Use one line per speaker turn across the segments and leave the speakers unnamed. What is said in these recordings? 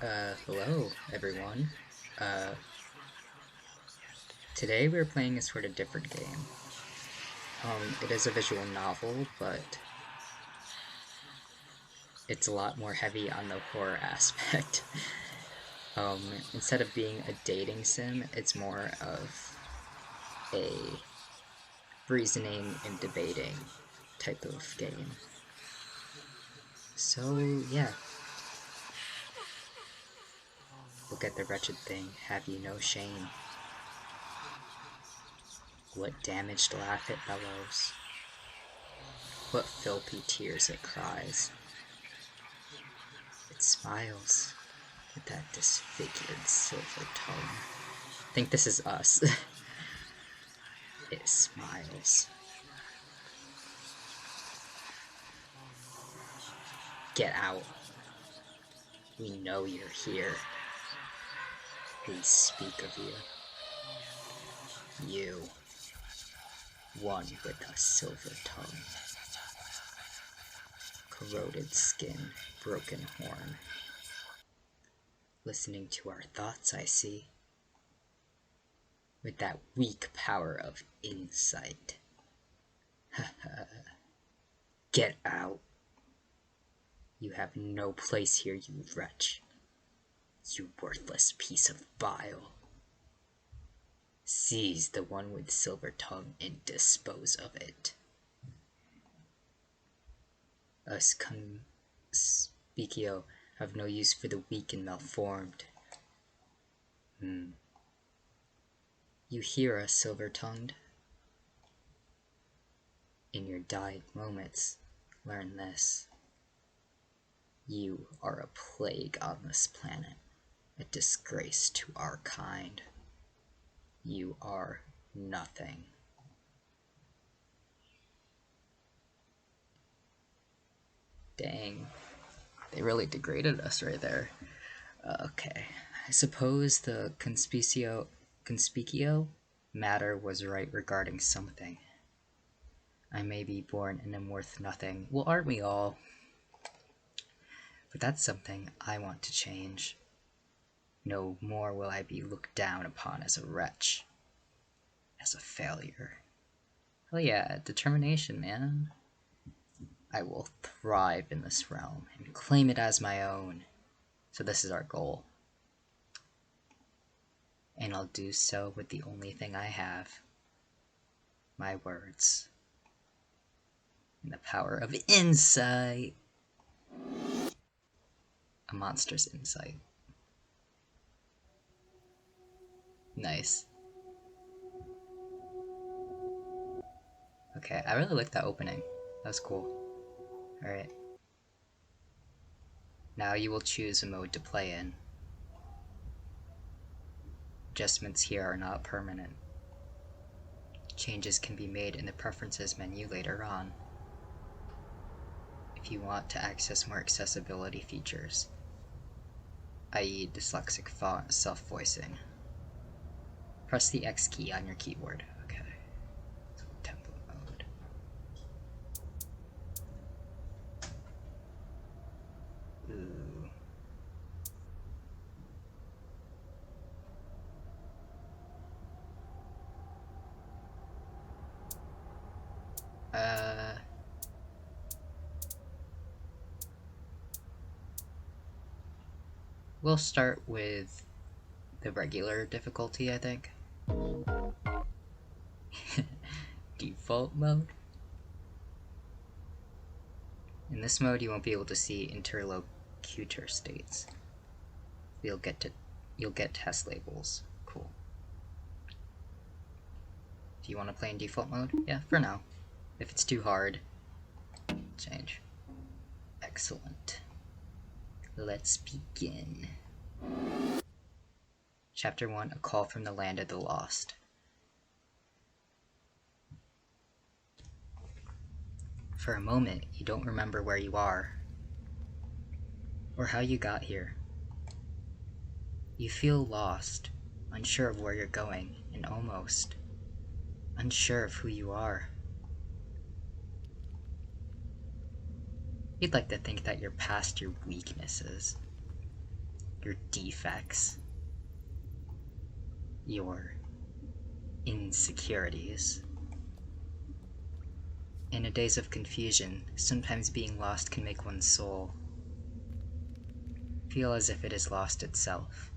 Hello, everyone. Uh, Today we're playing a sort of different game. It is a visual novel, but it's a lot more heavy on the horror aspect. Instead of being a dating sim, it's more of a reasoning and debating type of game. So, yeah. Look at the wretched thing, have you no shame? What damaged laugh it bellows? What filthy tears it cries? It smiles with that disfigured silver tongue. I think this is us. It smiles. Get out. We know you're here. We speak of you. You. One with a silver tongue. Corroded skin, broken horn. Listening to our thoughts, I see. With that weak power of insight. Get out. You have no place here, you wretch. You worthless piece of bile. Seize the one with silver tongue and dispose of it. Us conspicio have no use for the weak and malformed. You hear us, silver-tongued? In your dying moments, learn this. You are a plague on this planet, a disgrace to our kind. You are nothing. Dang, they really degraded us right there. Okay, I suppose the conspicio matter was right regarding something. I may be born and am worth nothing. Well, aren't we all? But that's something I want to change. No more will I be looked down upon as a wretch. As a failure. Hell yeah, determination, man. I will thrive in this realm and claim it as my own. So this is our goal. And I'll do so with the only thing I have. My words. And the power of insight. A monster's insight. Nice. Okay, I really like that opening. That was cool. Alright. Now you will choose a mode to play in. Adjustments here are not permanent. Changes can be made in the Preferences menu later on. If you want to access more accessibility features, i.e. dyslexic font self-voicing, press the X key on your keyboard. Okay. So template mode. Ooh. We'll start with the regular difficulty, I think. Default mode. In this mode, you won't be able to see interlocutor states. You'll get test labels. Cool. Do you want to play in default mode? Yeah, for now. If it's too hard, change. Excellent. Let's begin. Chapter 1, A Call from the Land of the Lost. For a moment, you don't remember where you are, or how you got here. You feel lost, unsure of where you're going, and almost unsure of who you are. You'd like to think that you're past your weaknesses. your defects, your insecurities. In a daze of confusion, sometimes being lost can make one's soul feel as if it has lost itself.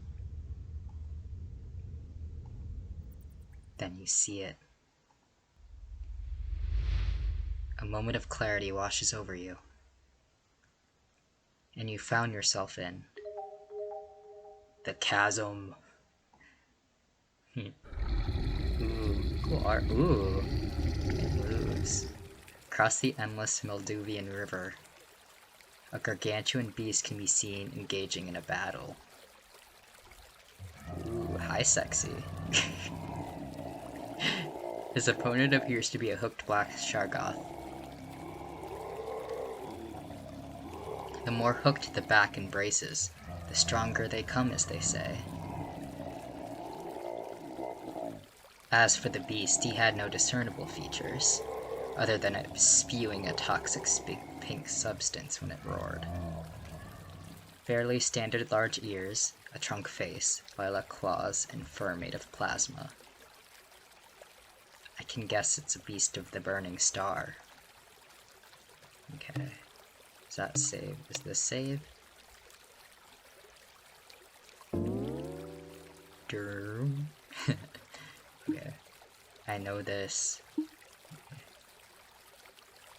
Then you see it. A moment of clarity washes over you, and you found yourself in the chasm. Ooh, cool art. Ooh, it moves. Across the endless Malduvian River, a gargantuan beast can be seen engaging in a battle. Ooh, hi sexy. His opponent appears to be a hooked black Shargoth. The more hooked the back embraces, the stronger they come, as they say. As for the beast, he had no discernible features, other than it spewing a toxic pink substance when it roared. Fairly standard large ears, a trunk face, lilac claws, and fur made of plasma. I can guess it's a beast of the burning star. Okay. Is that save? Is this save? Durr. Okay. I know this.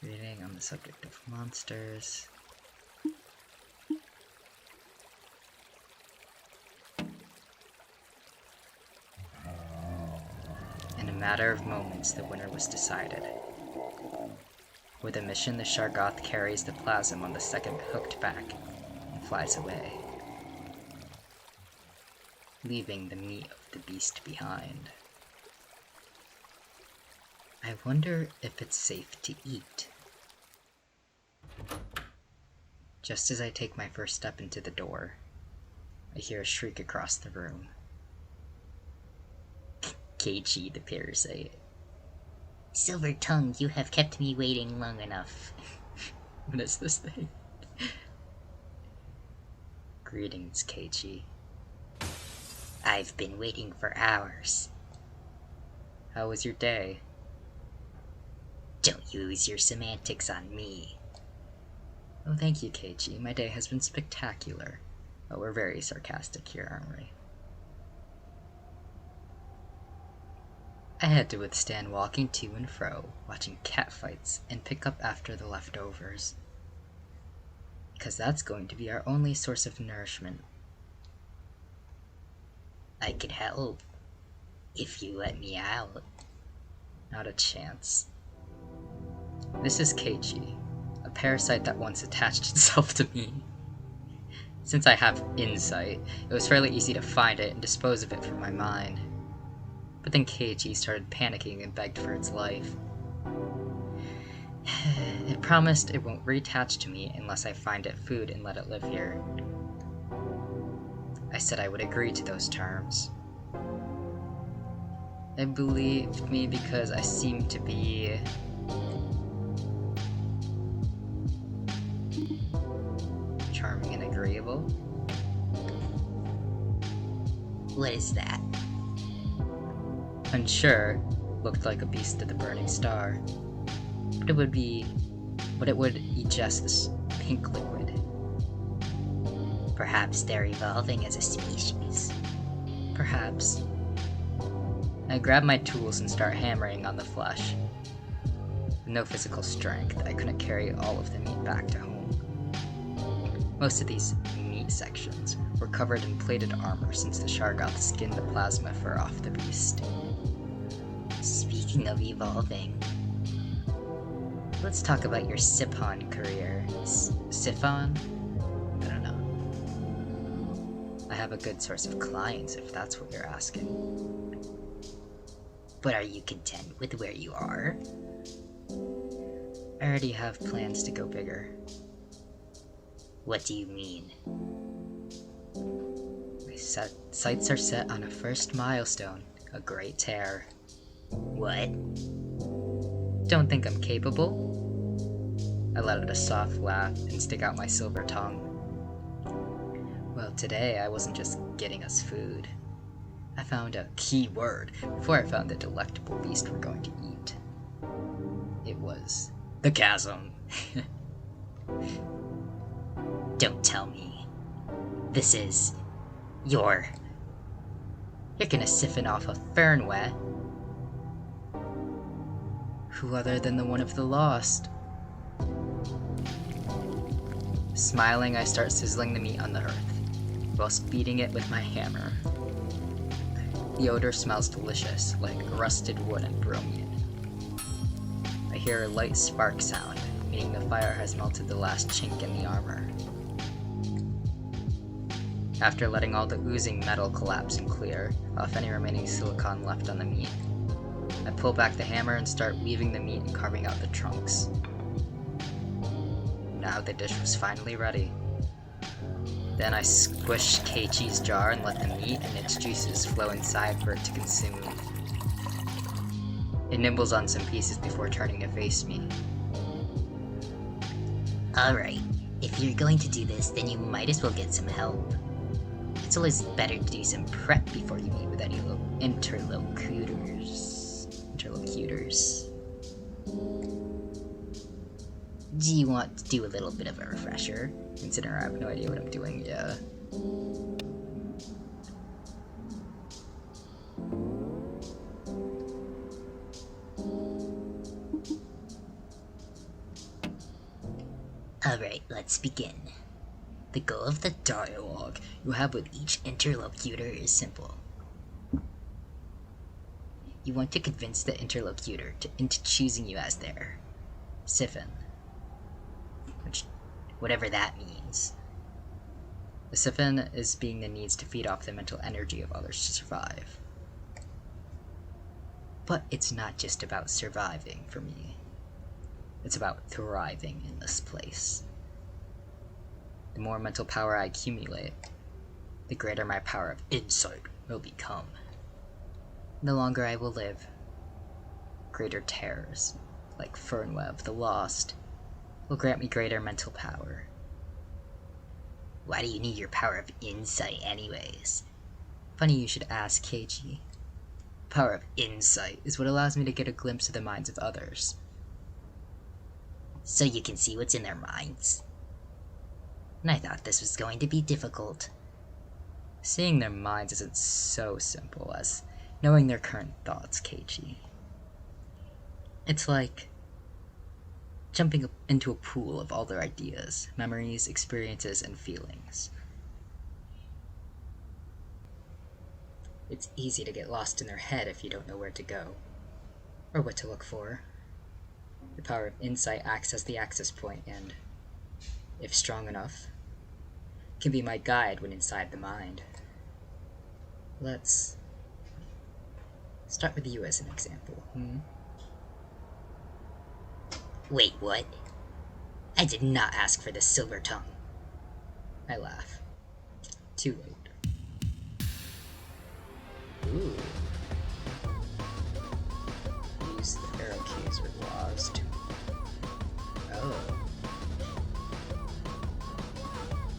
Reading on the subject of monsters. In a matter of moments, the winner was decided. With a mission, the Shargoth carries the plasm on the second hooked back and flies away, leaving the meat of the beast behind. I wonder if it's safe to eat. Just as I take my first step into the door, I hear a shriek across the room. Keiichi, the parasite. Silver tongue, you have kept me waiting long enough. What is this thing? Greetings, Keiichi. I've been waiting for hours. How was your day? Don't use your semantics on me. Oh, thank you, Keiichi. My day has been spectacular. Oh, we're very sarcastic here, aren't we? I had to withstand walking to and fro, watching catfights, and pick up after the leftovers. Because that's going to be our only source of nourishment. I could help, if you let me out. Not a chance. This is Keiichi, a parasite that once attached itself to me. Since I have insight, it was fairly easy to find it and dispose of it from my mind. But then Keiichi started panicking and begged for its life. It promised it won't reattach to me unless I find it food and let it live here. I said I would agree to those terms. It believed me because I seemed to be charming and agreeable. What is that? Unsure, looked like a beast of the burning star. But it would ingest this pink liquid. Perhaps they're evolving as a species. Perhaps. I grab my tools and start hammering on the flesh. With no physical strength, I couldn't carry all of the meat back to home. Most of these meat sections were covered in plated armor since the Shargoth skinned the plasma fur off the beast. Speaking of evolving, let's talk about your Siphon career. Siphon? I don't know. I have a good source of clients if that's what you're asking. But are you content with where you are? I already have plans to go bigger. What do you mean? My sights are set on a first milestone, a great tear. What? Don't think I'm capable? I let out a soft laugh and stick out my silver tongue. Well, today I wasn't just getting us food. I found a key word before I found the delectable beast we're going to eat. It was the chasm.
Don't tell me. This is... You're gonna siphon off a Fernweh?
Who other than the one of the lost? Smiling, I start sizzling the meat on the hearth, whilst beating it with my hammer. The odor smells delicious, like rusted wood and bromine. I hear a light spark sound, meaning the fire has melted the last chink in the armor. After letting all the oozing metal collapse and clear off any remaining silicon left on the meat, I pull back the hammer and start weaving the meat and carving out the trunks. Now the dish was finally ready. Then I squish Keiichi's jar and let the meat and its juices flow inside for it to consume. It nibbles on some pieces before turning to face me.
Alright, if you're going to do this, then you might as well get some help. It's always better to do some prep before you meet with any interlocutors. Do you want to do a little bit of a refresher?
Considering I have no idea what I'm doing, yeah.
Alright, let's begin. The goal of the dialogue you have with each interlocutor is simple. You want to convince the interlocutor into choosing you as their siphon. Whatever that means.
The siphon is being the needs to feed off the mental energy of others to survive. But it's not just about surviving for me. It's about thriving in this place. The more mental power I accumulate, the greater my power of insight will become. The longer I will live, greater terrors, like Fernweh of the Lost, will grant me greater mental power.
Why do you need your power of insight anyways?
Funny you should ask, Keiichi. Power of insight is what allows me to get a glimpse of the minds of others.
So you can see what's in their minds? And I thought this was going to be difficult.
Seeing their minds isn't so simple as knowing their current thoughts, Keiichi. It's like jumping into a pool of all their ideas, memories, experiences, and feelings. It's easy to get lost in their head if you don't know where to go, or what to look for. The power of insight acts as the access point and, if strong enough, can be my guide when inside the mind. Let's start with you as an example.
Wait, what? I did not ask for the silver tongue.
I laugh. Too late. Ooh. Use the arrow keys or laws to... Oh.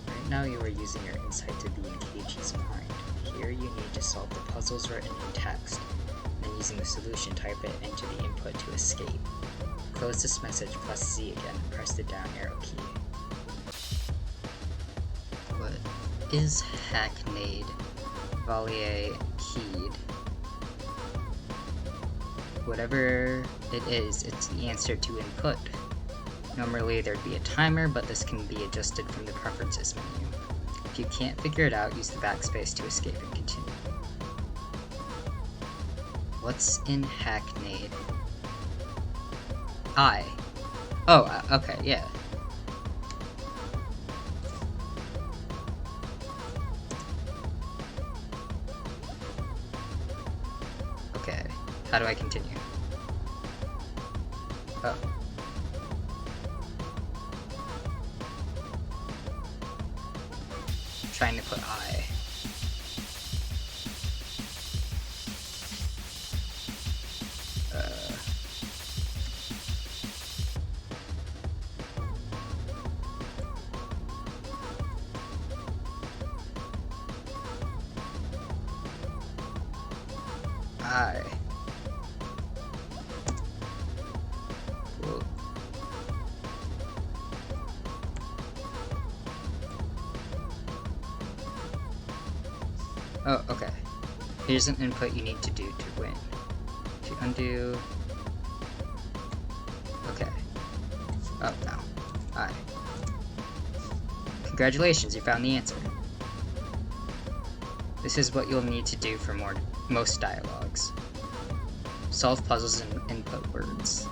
Right now you are using your insight to be in Keiichi's mind. Here you need to solve the puzzles written in text, and then using the solution type it into the input to escape. Close this message, press Z again, and press the down arrow key. What is hackneyed? Valier keyed. Whatever it is, it's the answer to input. Normally there'd be a timer, but this can be adjusted from the preferences menu. If you can't figure it out, use the backspace to escape and continue. What's in hackneyed? Okay, yeah. Okay, how do I continue? Oh. Trying to put I. I. Whoa. Oh, okay. Here's an input you need to do to win. To undo... Okay. Oh, no. I. Congratulations, you found the answer. This is what you'll need to do for most dialogues. Solve puzzles and input words.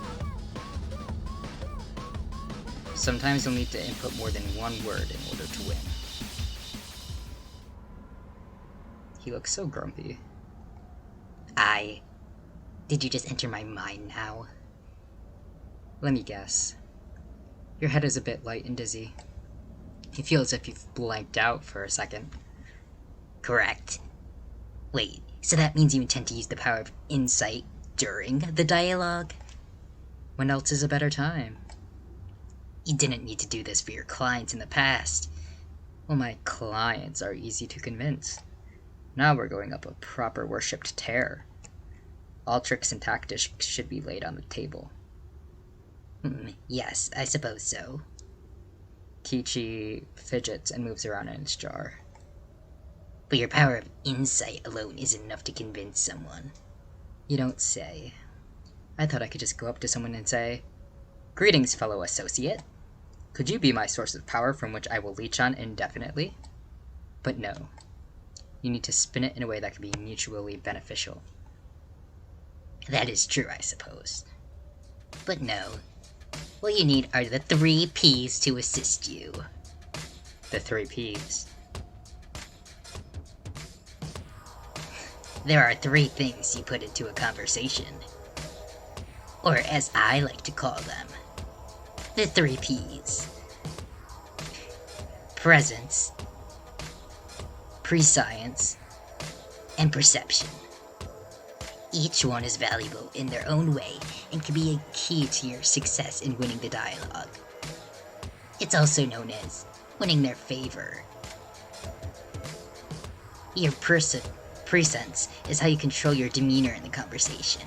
Sometimes you'll need to input more than one word in order to win. He looks so grumpy.
Did you just enter my mind now?
Let me guess. Your head is a bit light and dizzy. You feel as if you've blanked out for a second.
Correct. Wait, so that means you intend to use the power of insight during the dialogue?
When else is a better time?
You didn't need to do this for your clients in the past.
Well, my clients are easy to convince. Now we're going up a proper worshipped tear. All tricks and tactics should be laid on the table.
Yes, I suppose so.
Kichi fidgets and moves around in his jar.
But your power of insight alone isn't enough to convince someone.
You don't say. I thought I could just go up to someone and say, "Greetings, fellow associate. Could you be my source of power from which I will leech on indefinitely?" But no. You need to spin it in a way that can be mutually beneficial.
That is true, I suppose. But no. What you need are the 3 Ps to assist you.
The 3 Ps.
There are 3 things you put into a conversation. Or as I like to call them, the 3 Ps. Presence, prescience, and perception. Each one is valuable in their own way and can be a key to your success in winning the dialogue. It's also known as winning their favor. Your presence is how you control your demeanor in the conversation.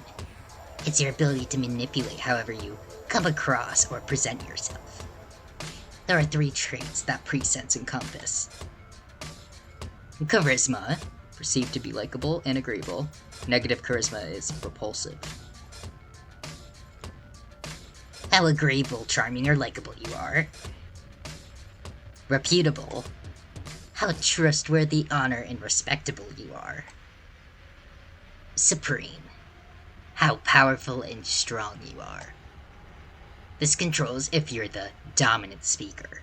It's your ability to manipulate however you come across or present yourself. There are 3 traits that presence encompass. Charisma,
perceived to be likable and agreeable. Negative charisma is repulsive.
How agreeable, charming, or likable you are. Reputable, how trustworthy, honored, and respectable you are. Supreme, how powerful and strong you are. This controls if you're the dominant speaker,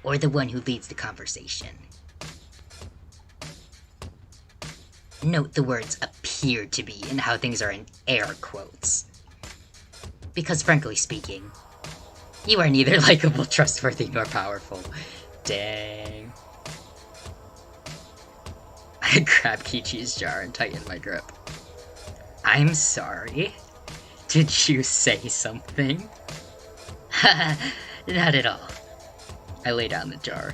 or the one who leads the conversation. Note the words appear to be and how things are in air quotes. Because frankly speaking, you are neither likable, trustworthy, nor powerful.
Dang. I grab Kichi's jar and tighten my grip. I'm sorry. Did you say something?
Not at all.
I lay down the jar.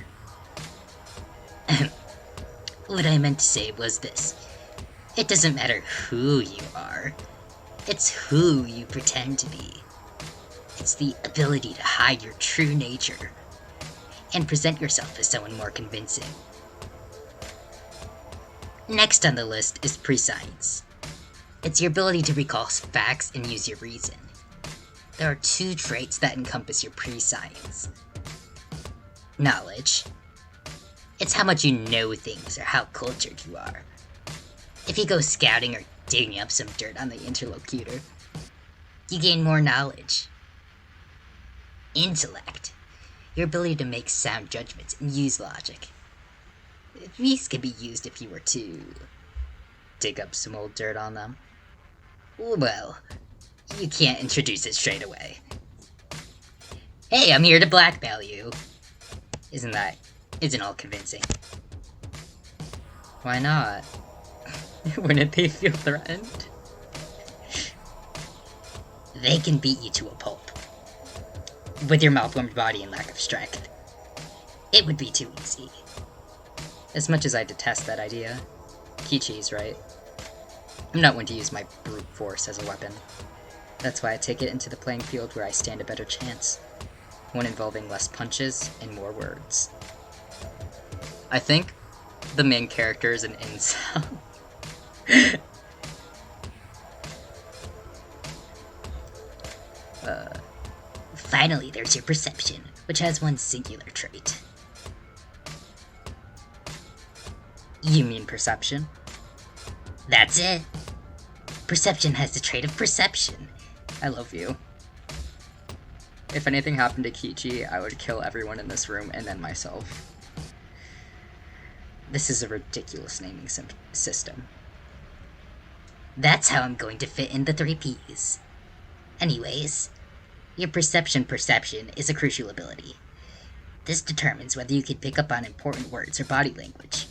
What I meant to say was this. It doesn't matter who you are. It's who you pretend to be. It's the ability to hide your true nature and present yourself as someone more convincing. Next on the list is prescience. It's your ability to recall facts and use your reason. There are 2 traits that encompass your prescience. Knowledge. It's how much you know things or how cultured you are. If you go scouting or digging up some dirt on the interlocutor, you gain more knowledge. Intellect. Your ability to make sound judgments and use logic. These can be used if you were to
dig up some old dirt on them.
Well, you can't introduce it straight away. Hey, I'm here to blackmail you. Isn't all convincing.
Why not? Wouldn't they feel threatened?
They can beat you to a pulp. With your malformed body and lack of strength. It would be too easy.
As much as I detest that idea, Kichi's right. I'm not one to use my brute force as a weapon. That's why I take it into the playing field where I stand a better chance. One involving less punches and more words. I think the main character is an incel.
Finally, there's your perception, which has one singular trait.
You mean perception?
That's it. Perception has the trait of perception.
I love you. If anything happened to Kichi, I would kill everyone in this room and then myself. This is a ridiculous naming system.
That's how I'm going to fit in the 3 Ps. Anyways, your perception is a crucial ability. This determines whether you can pick up on important words or body language.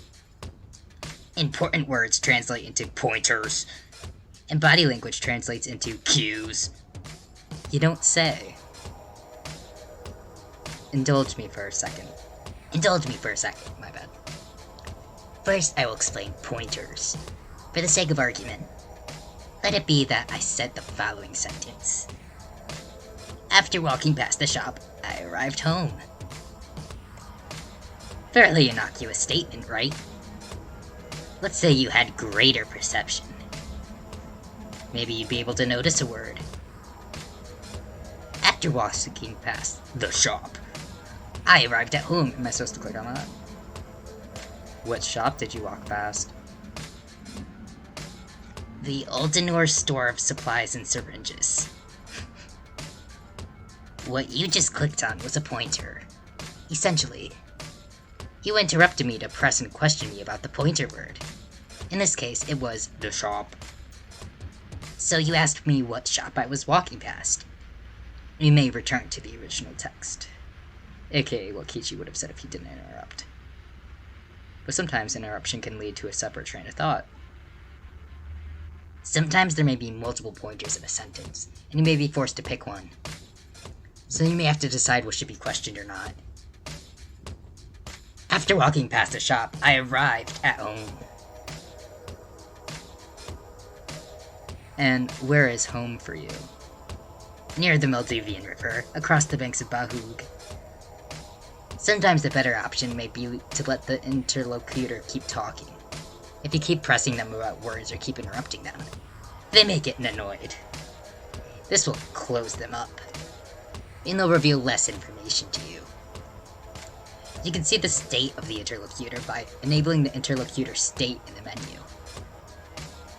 Important words translate into pointers, and body language translates into cues.
You don't say. Indulge me for a second.
My bad. First, I will explain pointers. For the sake of argument, let it be that I said the following sentence. After walking past the shop, I arrived home. Fairly innocuous statement, right? Let's say you had greater perception. Maybe you'd be able to notice a word. After walking past the shop, I arrived at home.
Am I supposed to click on that? What shop did you walk past?
The Aldenor store of supplies and syringes. What you just clicked on was a pointer. Essentially, you interrupted me to press and question me about the pointer word. In this case, it was the shop. So you asked me what shop I was walking past. You may return to the original text.
AKA what Kichi would have said if he didn't interrupt. But sometimes interruption can lead to a separate train of thought.
Sometimes there may be multiple pointers in a sentence, and you may be forced to pick one. So you may have to decide what should be questioned or not. After walking past the shop, I arrived at home.
And where is home for you?
Near the Maldivian River, across the banks of Bahug. Sometimes the better option may be to let the interlocutor keep talking. If you keep pressing them about words or keep interrupting them, they may get annoyed. This will close them up, and they'll reveal less information to you. You can see the state of the interlocutor by enabling the interlocutor state in the menu.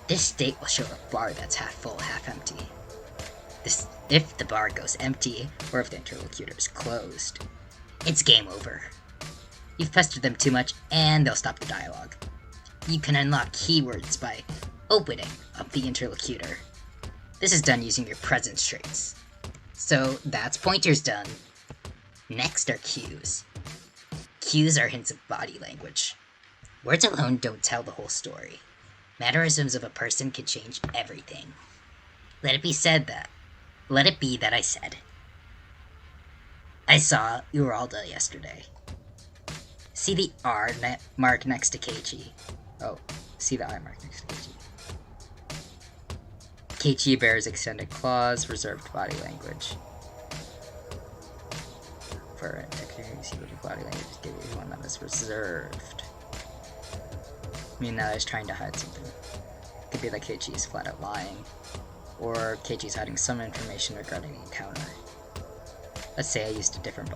This state will show a bar that's half full, half empty. If the bar goes empty, or if the interlocutor is closed, it's game over. You've pestered them too much, and they'll stop the dialogue. You can unlock keywords by opening up the interlocutor. This is done using your presence traits. So that's pointers done. Next are cues. Cues are hints of body language. Words alone don't tell the whole story. Mannerisms of a person can change everything. Let it be that I said, I saw Uralda yesterday. See the R mark next to Keiichi.
Oh, see the I mark next to Keiichi. Keiichi bears extended claws, reserved body language. For an executive body language, give you one that is reserved. I mean, that is trying to hide something. Could be that Keiichi is flat out lying, or Keiichi's hiding some information regarding the encounter. Let's say I used a different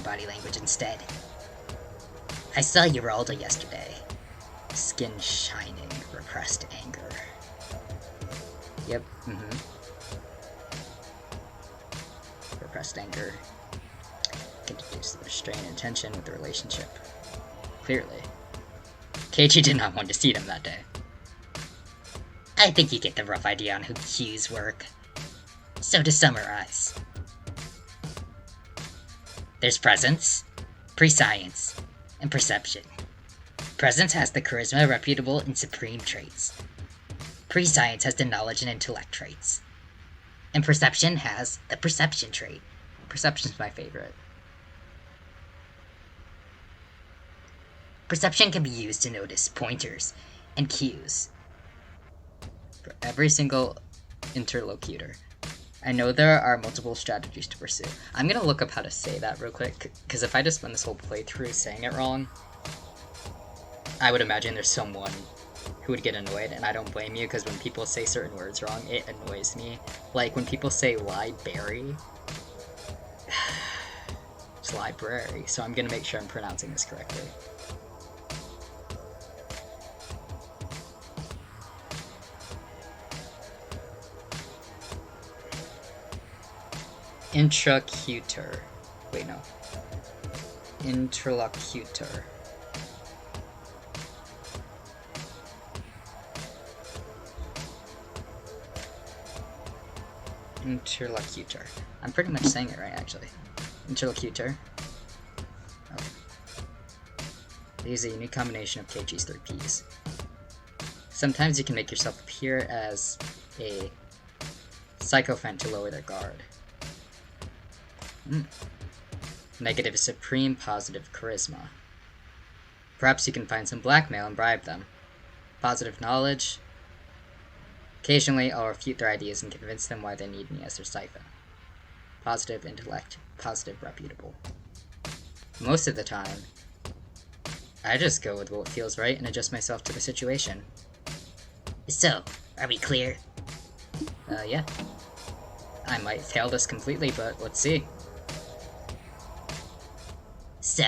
body language instead. I saw Uralda yesterday. Skin shining, repressed anger. Yep, Repressed anger can deduce the restraint and tension with the relationship. Clearly. Keiichi did not want to see them that day.
I think you get the rough idea on how cues work. So to summarize, there's presence, prescience, and perception. Presence has the charisma, reputable, and supreme traits. Prescience has the knowledge and intellect traits. And perception has the perception trait.
Perception's my favorite.
Perception can be used to notice pointers and cues.
every single interlocutor. I know there are multiple strategies to pursue. I'm gonna look up how to say that real quick, because if I just spend this whole playthrough saying it wrong, I would imagine there's someone who would get annoyed, and I don't blame you, because when people say certain words wrong, it annoys me. Like, when people say library, it's library, so I'm gonna make sure I'm pronouncing this correctly. Intracutor. Wait, no. Interlocutor. Interlocutor. I'm pretty much saying it right, actually. Interlocutor. Okay. They use a unique combination of KG's 3 Ps. Sometimes you can make yourself appear as a sycophant to lower their guard. Negative supreme, positive charisma. Perhaps you can find some blackmail and bribe them. Positive knowledge. Occasionally, I'll refute their ideas and convince them why they need me as their siphon. Positive intellect. Positive reputable. Most of the time, I just go with what feels right and adjust myself to the situation.
So, are we clear?
Yeah. I might fail this completely, but let's see.
So,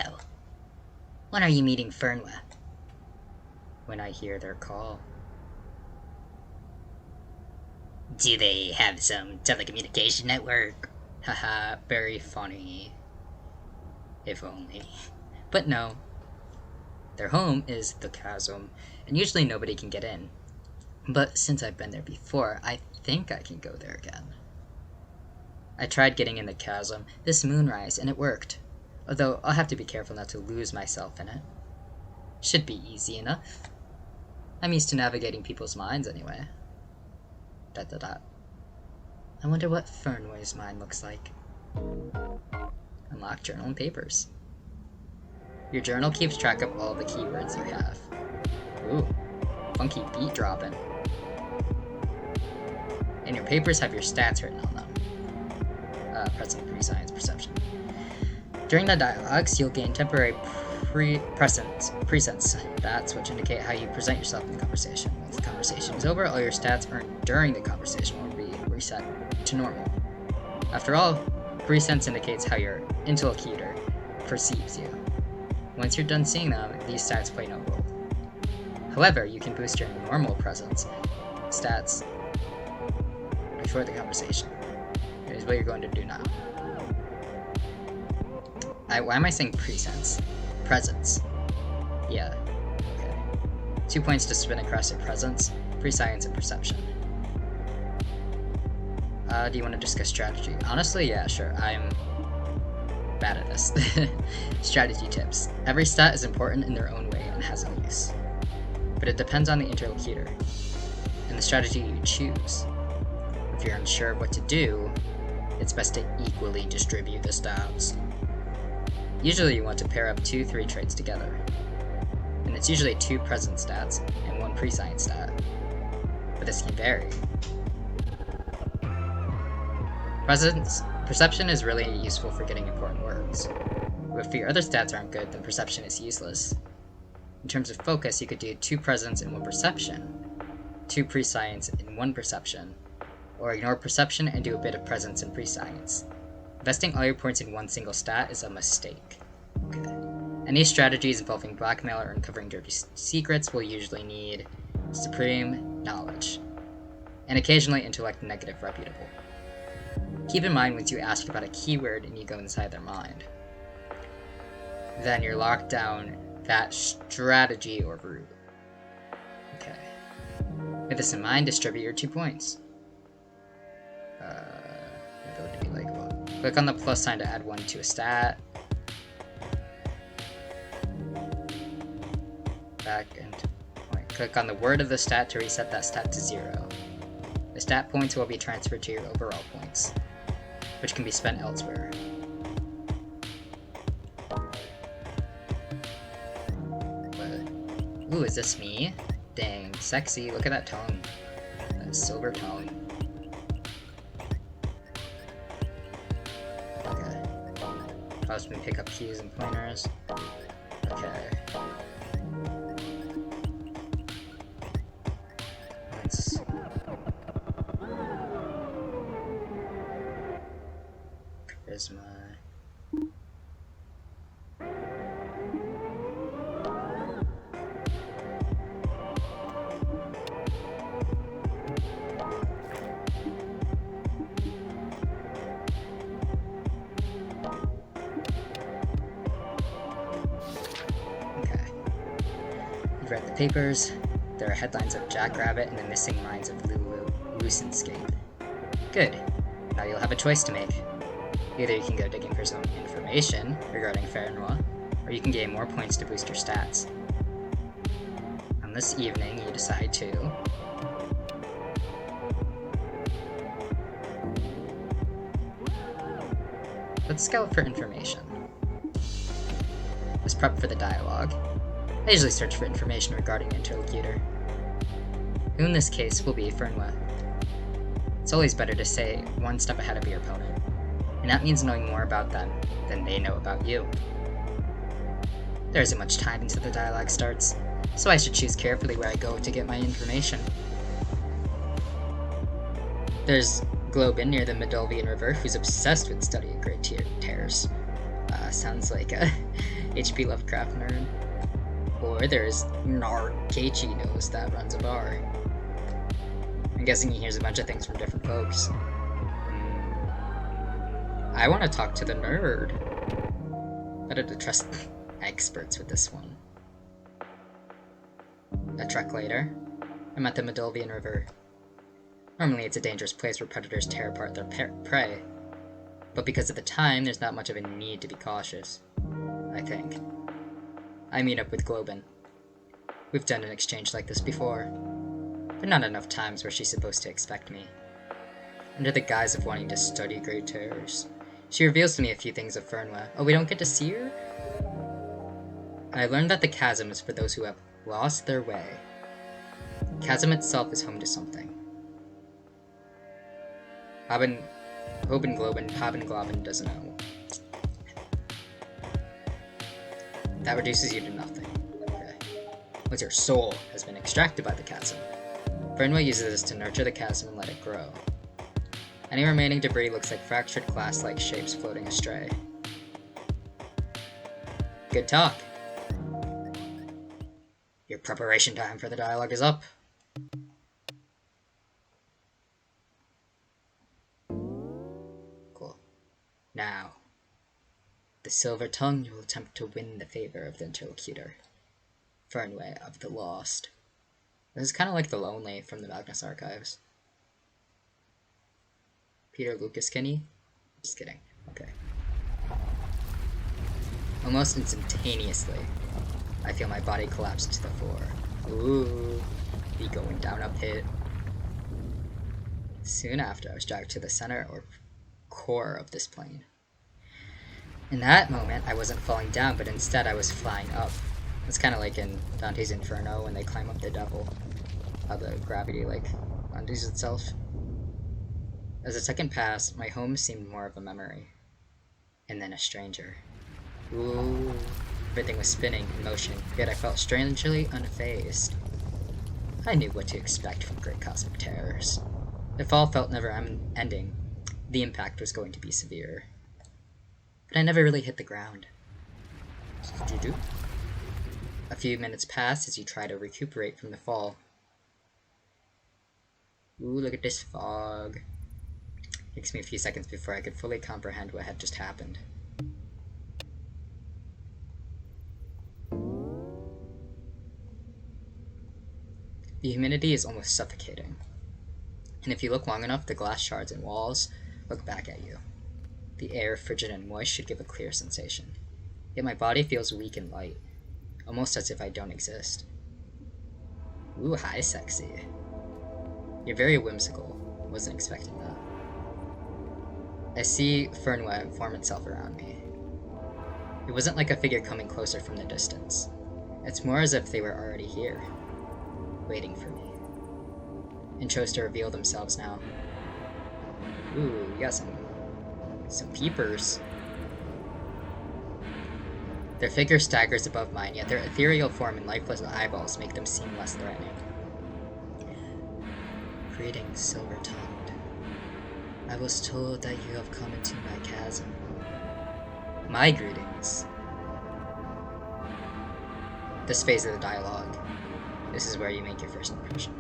when are you meeting Fernwa?
When I hear their call.
Do they have some telecommunication network?
Haha, very funny. If only. But no. Their home is the chasm, and usually nobody can get in. But since I've been there before, I think I can go there again. I tried getting in the chasm this moonrise, and it worked. Although I'll have to be careful not to lose myself in it. Should be easy enough. I'm used to navigating people's minds anyway. ... I wonder what Fernway's mind looks like. Unlock journal and papers. Your journal keeps track of all the keywords you have. Ooh, funky beat dropping. And your papers have your stats written on them. Present, pre-science, perception. During the dialogues, you'll gain temporary presence, stats, which indicate how you present yourself in the conversation. Once the conversation is over, all your stats earned during the conversation will be reset to normal. After all, presence indicates how your interlocutor perceives you. Once you're done seeing them, these stats play no role. However, you can boost your normal presence stats before the conversation. Here's what you're going to do now. Why am I saying presence? Presence. Yeah. Okay. 2 points to spin across your presence, pre-science, and perception. Do you want to discuss strategy? Honestly, yeah, sure. I'm bad at this. Strategy tips. Every stat is important in their own way and has a use. But it depends on the interlocutor and the strategy you choose. If you're unsure of what to do, it's best to equally distribute the stats. Usually you want to pair up 2-3 traits together, and it's usually 2 present stats and 1 pre-science stat, but this can vary. Perception is really useful for getting important words, but if your other stats aren't good, then perception is useless. In terms of focus, you could do 2 presence and 1 perception, 2 pre-science and 1 perception, or ignore perception and do a bit of presence and pre-science. Investing all your points in one single stat is a mistake. Okay. Any strategies involving blackmail or uncovering dirty secrets will usually need supreme knowledge, and occasionally intellect negative reputable. Keep in mind once you ask about a keyword and you go inside their mind, then you're locked down that strategy or route. Okay. With this in mind, distribute your 2 points. Ability like what? Click on the plus sign to add 1 to a stat. Back and point. Click on the word of the stat to reset that stat to 0. The stat points will be transferred to your overall points, which can be spent elsewhere. But, ooh, is this me? Dang, sexy. Look at that tongue. What the silver tongue. Okay. Helps me pick up keys and pointers. Okay. Let's... Charisma. Read the papers. There are headlines of Jackrabbit and the missing minds of Lulu Lucenscape. Good. Now you'll have a choice to make. Either you can go digging for some information regarding Fairnois, or you can gain more points to boost your stats. On this evening, you decide to... Let's scout for information. Let's prep for the dialogue. I usually search for information regarding the interlocutor, who in this case will be Fairnois. It's always better to stay one step ahead of your opponent, and that means knowing more about them than they know about you. There isn't much time until the dialogue starts, so I should choose carefully where I go to get my information. There's Globin near the Midolvian River, who's obsessed with studying great terrors. Sounds like a H.P. Lovecraft nerd. Or there's Narcachinos that runs a bar. I'm guessing he hears a bunch of things from different folks. I want to talk to the nerd. Better to trust experts with this one. A trek later, I'm at the Midolvian River. Normally it's a dangerous place where predators tear apart their prey, but because of the time, there's not much of a need to be cautious, I think. I meet up with Globin. We've done an exchange like this before, but not enough times where she's supposed to expect me. Under the guise of wanting to study great terrors, she reveals to me a few things of Fairnois. Oh, we don't get to see her? I learned that the chasm is for those who have lost their way. The chasm itself is home to something. Hobin doesn't know. That reduces you to nothing. Okay. Once your soul has been extracted by the chasm, Fairnois uses this to nurture the chasm and let it grow. Any remaining debris looks like fractured glass-like shapes floating astray. Good talk. Your preparation time for the dialogue is up. Cool. Now, the silver tongue will attempt to win the favor of the interlocutor, Fairnois of the Lost. This is kind of like the Lonely from the Magnus Archives. Peter Lucas Kinney? Just kidding. Okay. Almost instantaneously, I feel my body collapse to the floor. Ooh, be going down a pit. Soon after, I was dragged to the center or core of this plane. In that moment, I wasn't falling down, but instead I was flying up. It's kind of like in Dante's Inferno when they climb up the devil. How the gravity, undoes itself. As the second passed, my home seemed more of a memory. And then a stranger. Ooh. Everything was spinning in motion, yet I felt strangely unfazed. I knew what to expect from great cosmic terrors. The fall felt never-ending. The impact was going to be severe. But I never really hit the ground. A few minutes passed as you try to recuperate from the fall. Ooh, look at this fog. It takes me a few seconds before I could fully comprehend what had just happened. The humidity is almost suffocating. And if you look long enough, the glass shards and walls look back at you. The air, frigid and moist, should give a clear sensation. Yet my body feels weak and light, almost as if I don't exist. Ooh, hi, sexy. You're very whimsical. Wasn't expecting that. I see Fairnois form itself around me. It wasn't like a figure coming closer from the distance. It's more as if they were already here, waiting for me. and chose to reveal themselves now. Ooh, we got some peepers. Their figure staggers above mine, yet their ethereal form and lifeless eyeballs make them seem less threatening. Greetings, silver-tongued. I was told that you have come into my chasm. My greetings. This phase of the dialogue. This is where you make your first impression.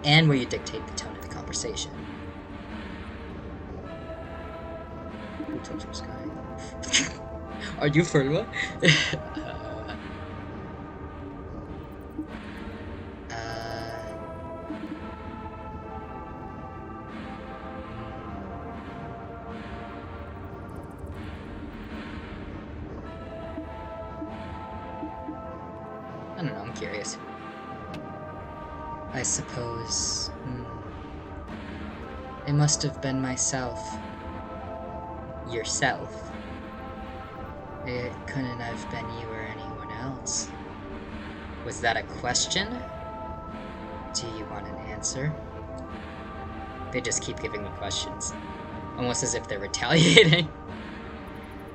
And where you dictate the tone of the conversation. Who told you, Sky? Are you Ferma? I don't know, I'm curious. I suppose... It must have been myself. Yourself. It couldn't have been you or anyone else. Was that a question? Do you want an answer? They just keep giving me questions. Almost as if they're retaliating.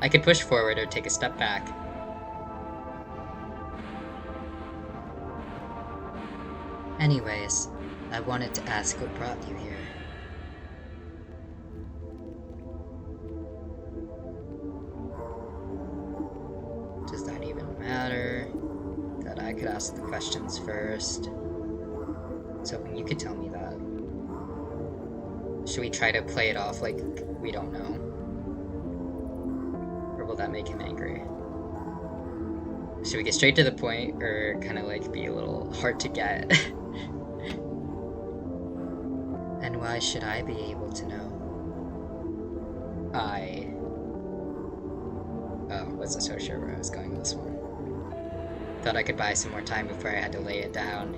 I could push forward or take a step back. Anyways, I wanted to ask what brought you here. Does that even matter? That I could ask the questions first. I was hoping you could tell me that. Should we try to play it off like we don't know? Or will that make him angry? Should we get straight to the point, or kind of like be a little hard to get? And why should I be able to know? Wasn't so sure where I was going with this one. Thought I could buy some more time before I had to lay it down.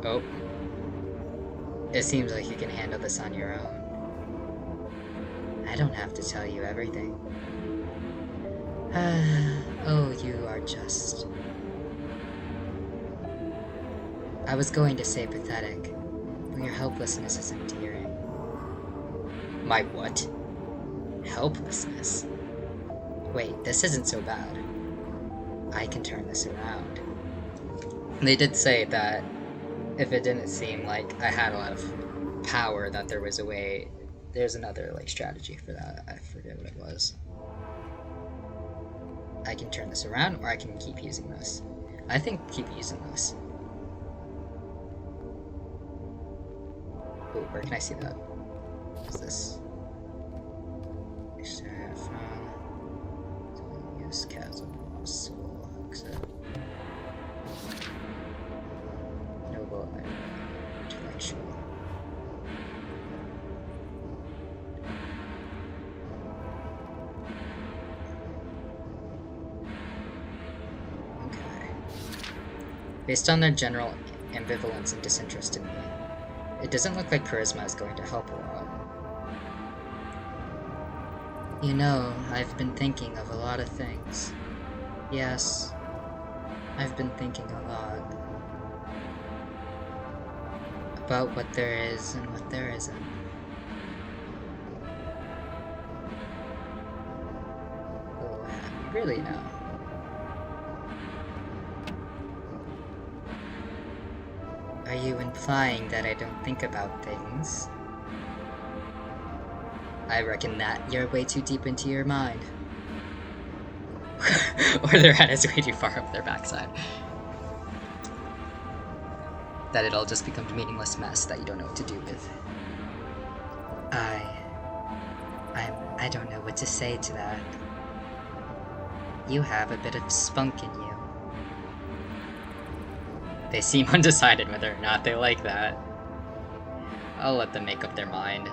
Oh. It seems like you can handle this on your own. I don't have to tell you everything. Oh, you are just... I was going to say pathetic, but your helplessness is endearing. My what? Helplessness? Wait, this isn't so bad. I can turn this around. They did say that if it didn't seem like I had a lot of power, that there was a way... There's another, like, strategy for that. I forget what it was. I can turn this around, or I can keep using this. I think keep using this. Ooh, where can I see that? What's this? Use chasm, soul, accept. Noble, intellectual. Okay. Based on their general ambivalence and disinterest in me, it doesn't look like charisma is going to help a lot. You know, I've been thinking of a lot of things. Yes, I've been thinking a lot. About what there is and what there isn't. Oh, you really know. Are you implying that I don't think about things? I reckon that you're way too deep into your mind. Or their head is way too far up their backside. That it all just becomes a meaningless mess that you don't know what to do with. I don't know what to say to that. You have a bit of spunk in you. They seem undecided whether or not they like that. I'll let them make up their mind.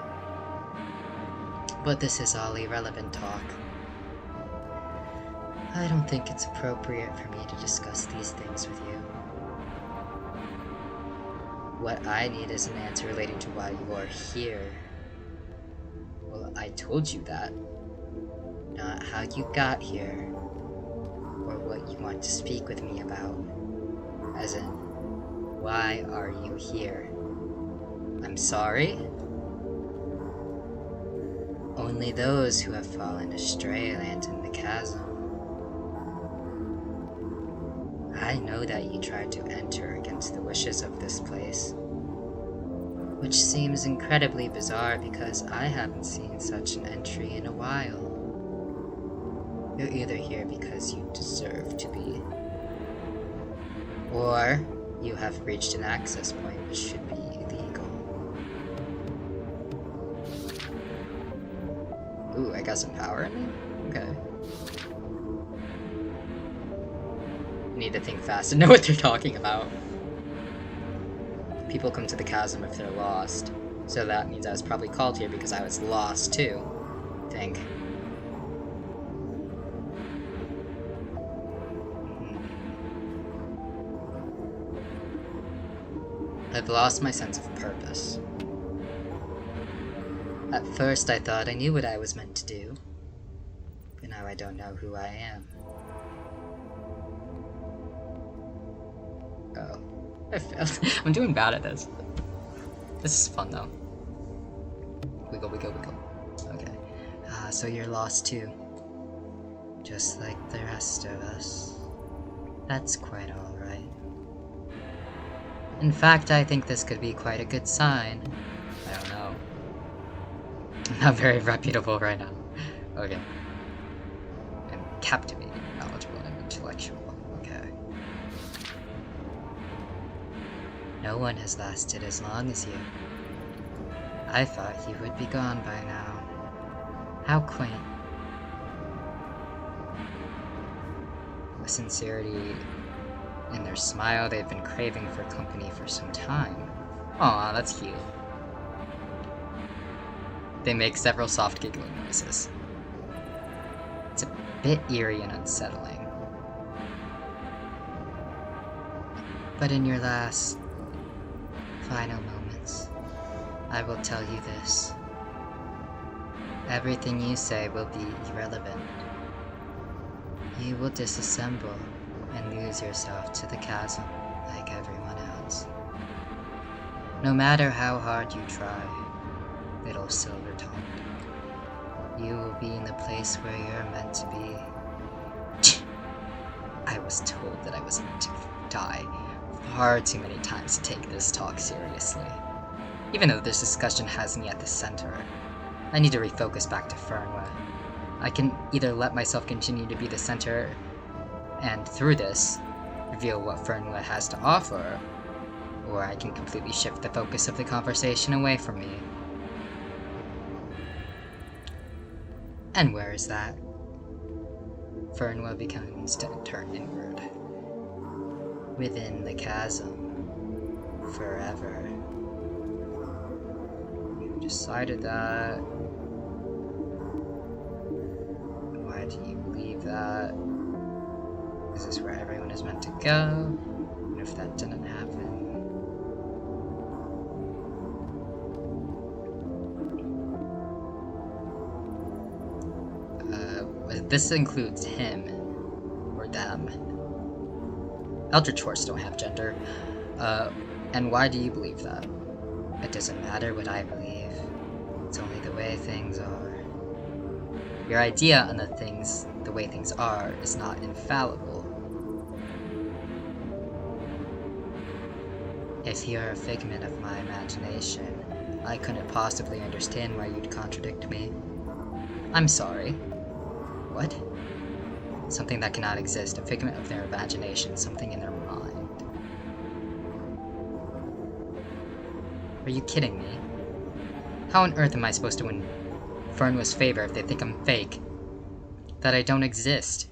But this is all irrelevant talk. I don't think it's appropriate for me to discuss these things with you. What I need is an answer relating to why you are here. Well, I told you that. not how you got here, or what you want to speak with me about. As in, why are you here? I'm sorry? Only those who have fallen astray land in the chasm. I know that you tried to enter against the wishes of this place, which seems incredibly bizarre because I haven't seen such an entry in a while. You're either here because you deserve to be, or you have reached an access point which should be illegal. Ooh, I got some power in me? Okay. Need to think fast and know what they're talking about. People come to the chasm if they're lost, so that means I was probably called here because I was lost too. Think. I've lost my sense of purpose. At first I thought I knew what I was meant to do, but now I don't know who I am. Oh, I failed. I'm doing bad at this. This is fun though. Wiggle, wiggle, wiggle. Okay. So you're lost too. Just like the rest of us. That's quite alright. In fact, I think this could be quite a good sign. I don't know. I'm not very reputable right now. Okay. I'm captivating, knowledgeable, and intellectual. Okay. No one has lasted as long as you. I thought you would be gone by now. How quaint. With sincerity in their smile, they've been craving for company for some time. Aw, that's cute. They make several soft giggling noises. It's a bit eerie and unsettling. But in your last, final moments, I will tell you this. Everything you say will be irrelevant. You will disassemble and lose yourself to the chasm like everyone else. No matter how hard you try, little silver-tongued, you will be in the place where you're meant to be. I was told that I was meant to die far too many times to take this talk seriously. Even though this discussion has me at the center, I need to refocus back to Fernwood. I can either let myself continue to be the center and through this, reveal what Fernwood has to offer, or I can completely shift the focus of the conversation away from me. And where is that? Fernwood begins to turn inward. Within the chasm. Forever. You decided that. Why do you believe that? Is this where everyone is meant to go? And if that didn't happen... this includes him, or them. Eldritch Horse don't have gender. And why do you believe that? It doesn't matter what I believe. It's only the way things are. Your idea on the way things are is not infallible. If you're a figment of my imagination, I couldn't possibly understand why you'd contradict me. I'm sorry. What? Something that cannot exist, a figment of their imagination, something in their mind. Are you kidding me? How on earth am I supposed to win Fernwood's favor if they think I'm fake? That I don't exist?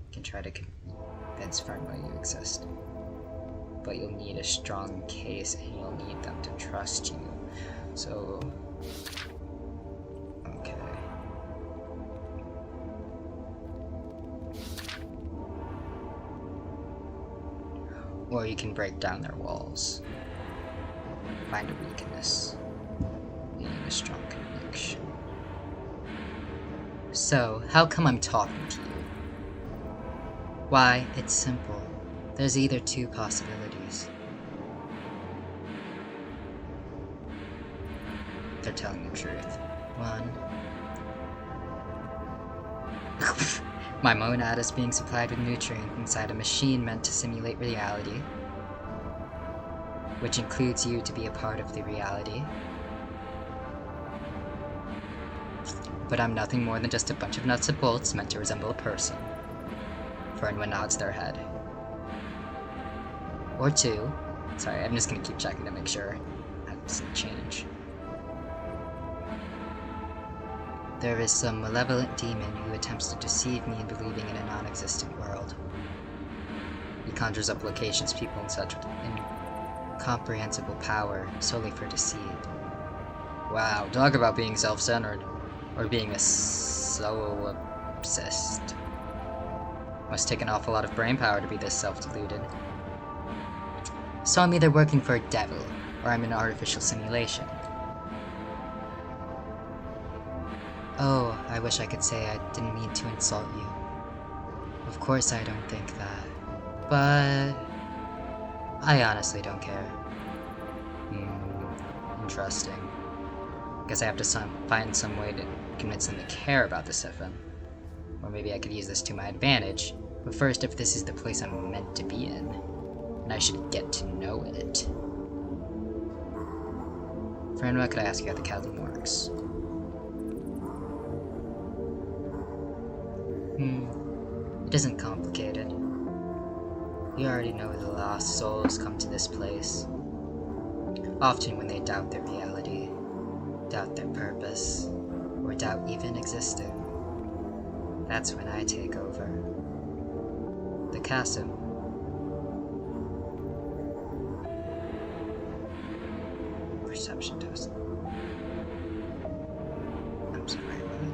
You can try to convince Fernwood you exist. But you'll need a strong case and you'll need them to trust you. So... okay. Or you can break down their walls. Find a weakness. You need a strong conviction. So, how come I'm talking to you? Why, it's simple. There's either two possibilities. They're telling the truth. One. My monad is being supplied with nutrients inside a machine meant to simulate reality, which includes you to be a part of the reality. But I'm nothing more than just a bunch of nuts and bolts meant to resemble a person. For anyone nods their head. Or two. Sorry, I'm just gonna keep checking to make sure that doesn't change. There is some malevolent demon who attempts to deceive me into believing in a non-existent world. He conjures up locations, people, and such with incomprehensible power solely for deceit. Wow, talk about being self-centered. Or being so obsessed. Must take an awful lot of brain power to be this self-deluded. So I'm either working for a devil, or I'm an artificial simulation. Oh, I wish I could say I didn't mean to insult you. Of course I don't think that. But I honestly don't care. Interesting. Guess I have to find some way to convince them to care about the Siphon. Or maybe I could use this to my advantage. But first, if this is the place I'm meant to be in, then I should get to know it. Friend, what could I ask you how the chasm works? It isn't complicated. You already know the lost souls come to this place. Often when they doubt their reality, doubt their purpose, or doubt even existing. That's when I take over. The chasm. Perception test. I'm sorry, what?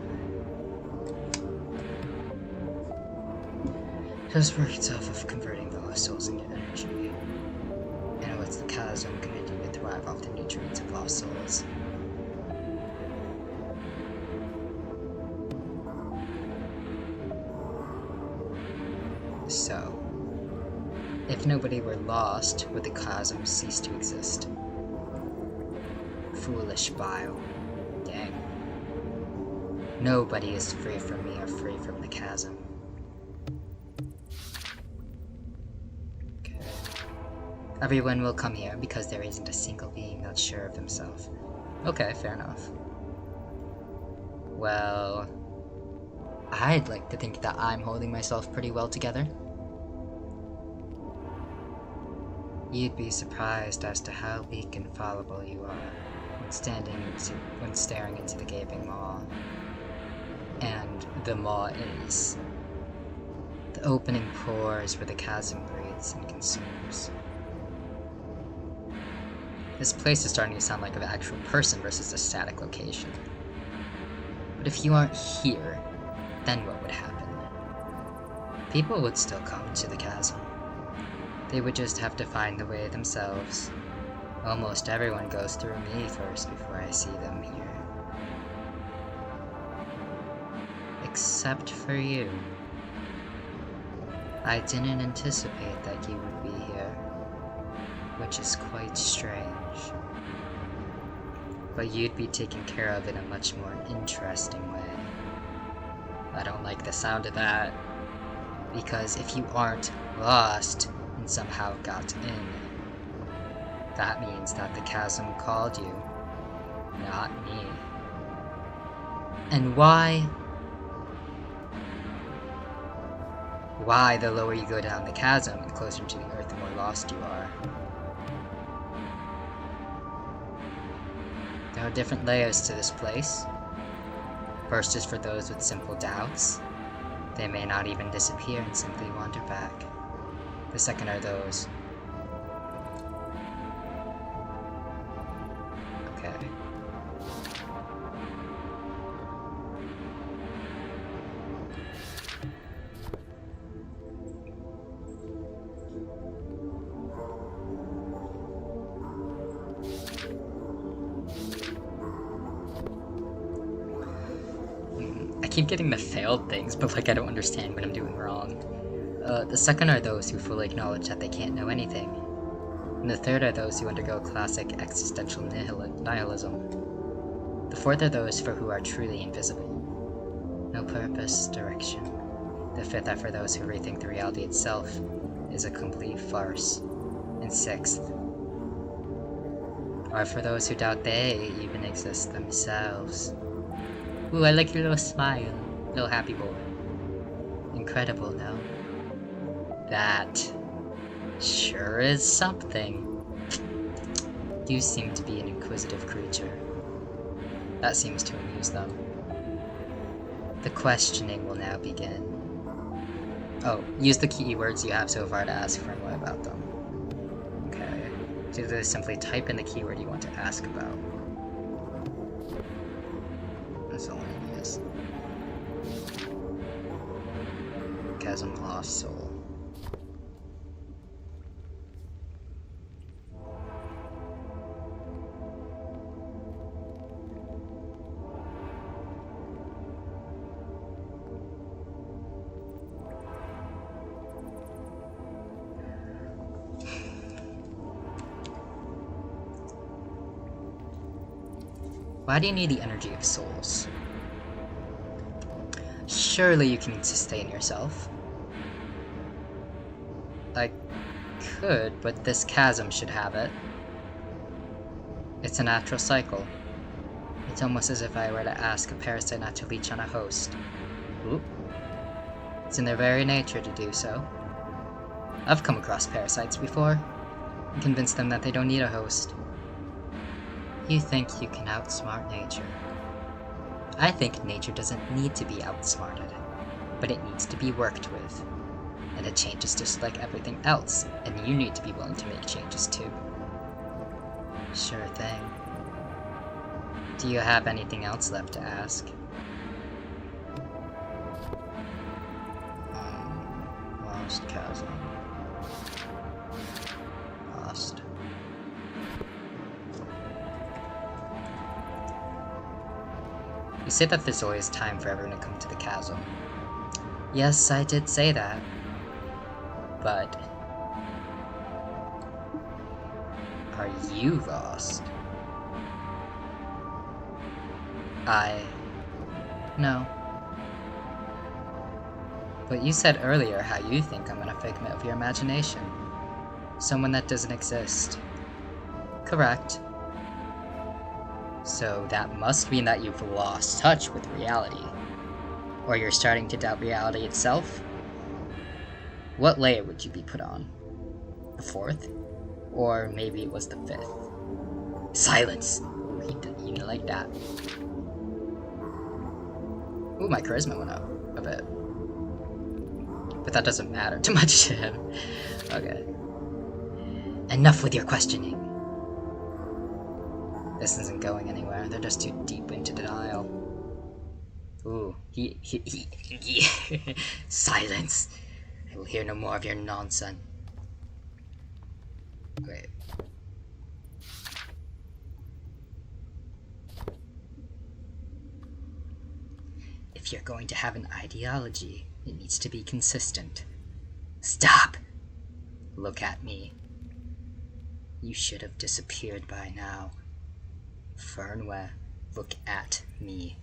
Does work itself of converting the lost souls into energy. And it lets the chasm continue to thrive off the nutrients of lost souls. So, if nobody were lost, would the chasm cease to exist? Foolish bile. Dang. Nobody is free from me or free from the chasm. Okay. Everyone will come here because there isn't a single being that's sure of himself. Okay, fair enough. Well, I'd like to think that I'm holding myself pretty well together. You'd be surprised as to how weak and fallible you are when staring into the gaping maw. And the maw is the opening pores where the chasm breathes and consumes. This place is starting to sound like an actual person versus a static location. But if you aren't here, then what would happen? People would still come to the chasm. They would just have to find the way themselves. Almost everyone goes through me first before I see them here. Except for you. I didn't anticipate that you would be here, which is quite strange. But you'd be taken care of in a much more interesting way. I don't like the sound of that, because if you aren't lost and somehow got in, that means that the chasm called you, not me. And why the lower you go down the chasm and closer to the earth, the more lost you are. There are different layers to this place. First is for those with simple doubts. They may not even disappear and simply wander back. The second are those. Okay. I keep getting the failed things, but like I don't understand what I'm doing wrong. The second are those who fully acknowledge that they can't know anything. And the third are those who undergo classic existential nihilism. The fourth are those who are truly invisible. No purpose, direction. The fifth are for those who rethink the reality itself is a complete farce. And sixth are for those who doubt they even exist themselves. Ooh, I like your little smile. Little happy boy. Incredible, no? That sure is something. You seem to be an inquisitive creature. That seems to amuse them. The questioning will now begin. Oh, use the keywords you have so far to ask for more about them. Okay. So just simply type in the keyword you want to ask about. That's all it is. Chasm Lost Soul. Why do you need the energy of souls? Surely you can sustain yourself. I could, but this chasm should have it. It's a natural cycle. It's almost as if I were to ask a parasite not to leech on a host. Oop. It's in their very nature to do so. I've come across parasites before, and convinced them that they don't need a host. You think you can outsmart nature. I think nature doesn't need to be outsmarted, but it needs to be worked with. And a change is just like everything else, and you need to be willing to make changes too. Sure thing. Do you have anything else left to ask? Lost chasm. Lost. You say that there's always time for everyone to come to the chasm. Yes, I did say that. But are you lost? No. But you said earlier how you think I'm a figment of your imagination. Someone that doesn't exist. Correct. So that must mean that you've lost touch with reality. Or you're starting to doubt reality itself? What layer would you be put on? The fourth? Or maybe it was the fifth? Silence! Ooh, he didn't like that. Ooh, my charisma went up a bit. But that doesn't matter too much to him. Okay. Enough with your questioning. This isn't going anywhere. They're just too deep into denial. Ooh, silence. I will hear no more of your nonsense. Wait. If you're going to have an ideology, it needs to be consistent. Stop! Look at me. You should have disappeared by now. Fernweh, look at me.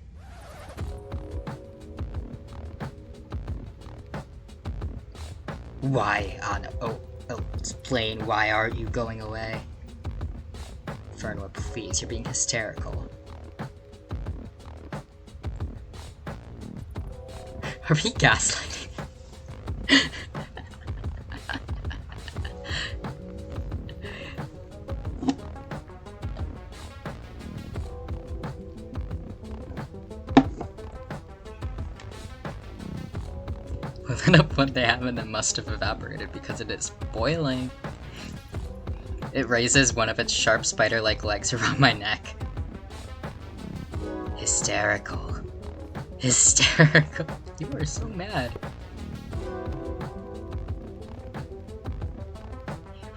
Why on... Oh, explain, why aren't you going away? Fernweh, please, you're being hysterical. Are we gaslighting? Women up what they have and then must have evaporated because it is boiling. It raises one of its sharp spider-like legs around my neck. Hysterical. Hysterical. You are so mad.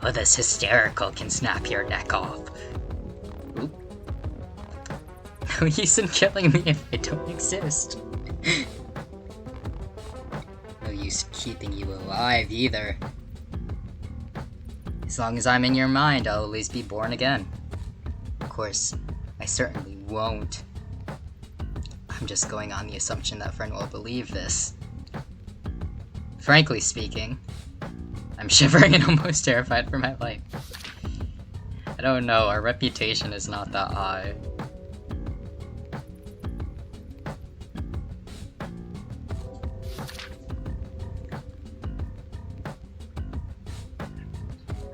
Oh, this hysterical can snap your neck off. Oop. No use in killing me if I don't exist. No use keeping you alive either. As long as I'm in your mind, I'll always be born again. Of course, I certainly won't. I'm just going on the assumption that Fern will believe this. Frankly speaking, I'm shivering and almost terrified for my life. I don't know, our reputation is not that high.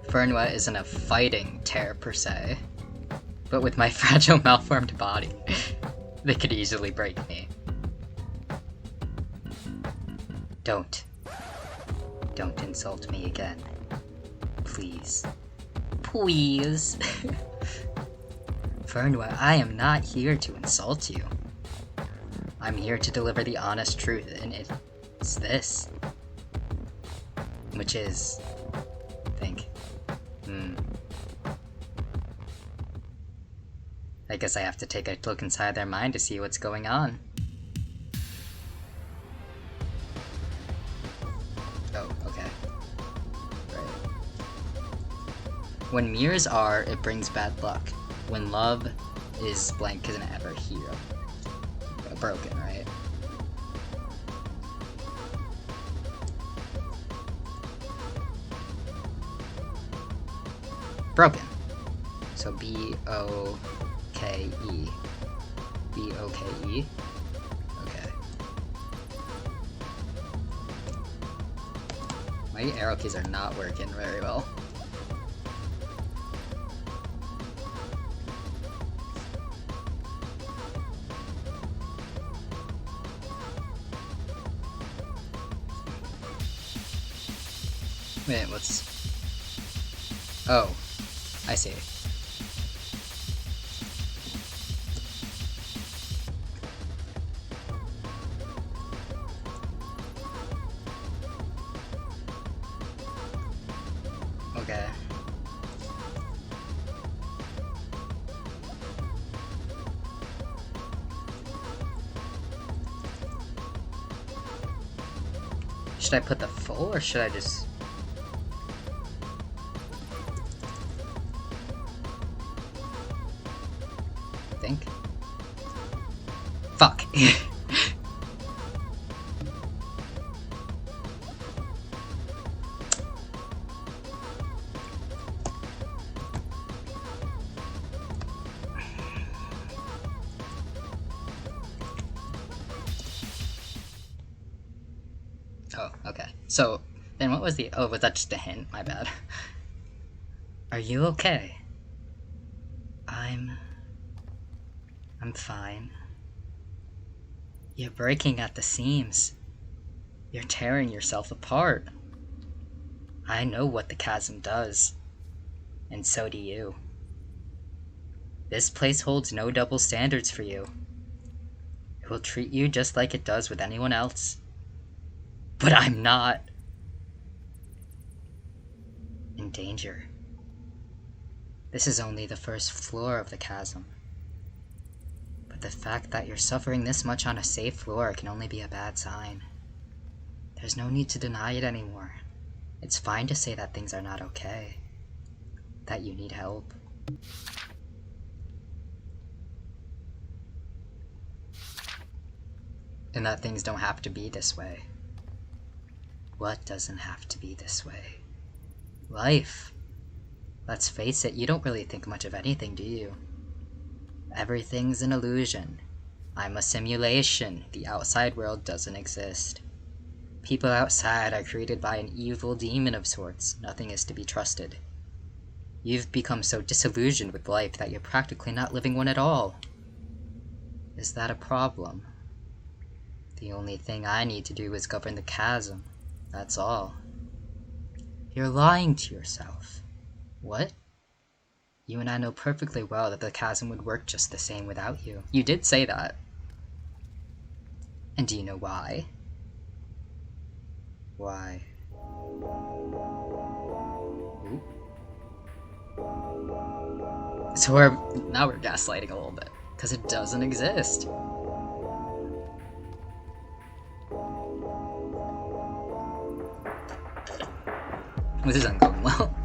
Fernwa isn't a fighting tear per se, but with my fragile malformed body, they could easily break me. Don't insult me again. Please. Please. Fernwa, I am not here to insult you. I'm here to deliver the honest truth, and it's this. Which is... think. I guess I have to take a look inside their mind to see what's going on. Oh, okay. Right. When mirrors are, it brings bad luck. When love is blank isn't ever here. Broken, right? Broken. So B-O-K-E. B-O-K-E? Okay. My arrow keys are not working very well. Wait, what's... Oh. I see. Okay. Should I put the full, or should I just... think? Fuck. Oh, okay. So, then what was the... Oh, was that just a hint? My bad. Are you okay? I'm fine. You're breaking at the seams. You're tearing yourself apart. I know what the chasm does. And so do you. This place holds no double standards for you. It will treat you just like it does with anyone else. But I'm not in danger. This is only the first floor of the chasm. But the fact that you're suffering this much on a safe floor can only be a bad sign. There's no need to deny it anymore. It's fine to say that things are not okay. That you need help. And that things don't have to be this way. What doesn't have to be this way? Life. Let's face it, you don't really think much of anything, do you? Everything's an illusion. I'm a simulation. The outside world doesn't exist. People outside are created by an evil demon of sorts. Nothing is to be trusted. You've become so disillusioned with life that you're practically not living one at all. Is that a problem? The only thing I need to do is govern the chasm. That's all. You're lying to yourself. What? You and I know perfectly well that the chasm would work just the same without you. You did say that. And do you know why? Why? Ooh. So now we're gaslighting a little bit. Because it doesn't exist. This isn't going well.